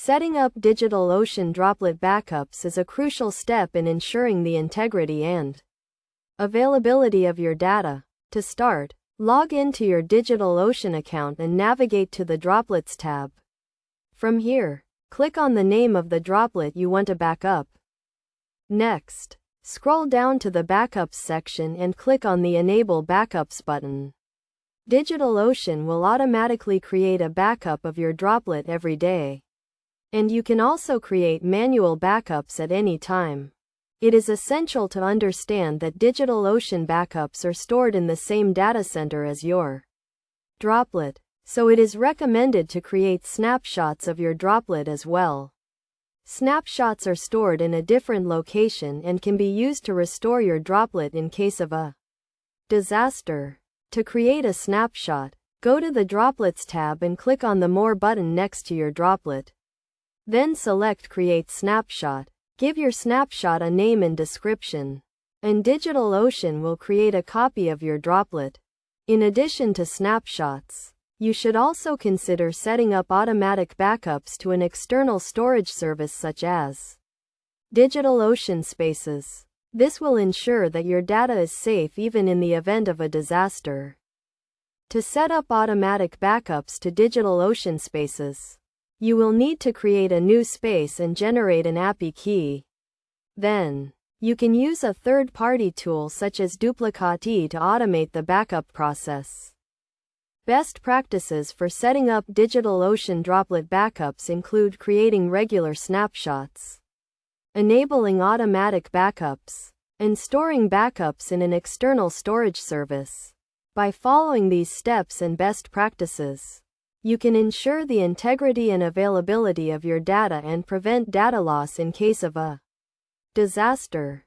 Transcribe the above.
Setting up DigitalOcean Droplet backups is a crucial step in ensuring the integrity and availability of your data. To start, log into your DigitalOcean account and navigate to the Droplets tab. From here, click on the name of the droplet you want to back up. Next, scroll down to the Backups section and click on the Enable Backups button. DigitalOcean will automatically create a backup of your droplet every day. And you can also create manual backups at any time. It is essential to understand that DigitalOcean backups are stored in the same data center as your droplet, so it is recommended to create snapshots of your droplet as well. Snapshots are stored in a different location and can be used to restore your droplet in case of a disaster. To create a snapshot, go to the Droplets tab and click on the More button next to your droplet. Then select Create Snapshot. Give your snapshot a name and description, and DigitalOcean will create a copy of your droplet. In addition to snapshots, you should also consider setting up automatic backups to an external storage service such as DigitalOcean Spaces. This will ensure that your data is safe even in the event of a disaster. To set up automatic backups to DigitalOcean Spaces, you will need to create a new space and generate an API key. Then, you can use a third-party tool such as Duplicate to automate the backup process. Best practices for setting up DigitalOcean Droplet backups include creating regular snapshots, enabling automatic backups, and storing backups in an external storage service. By following these steps and best practices, you can ensure the integrity and availability of your data and prevent data loss in case of a disaster.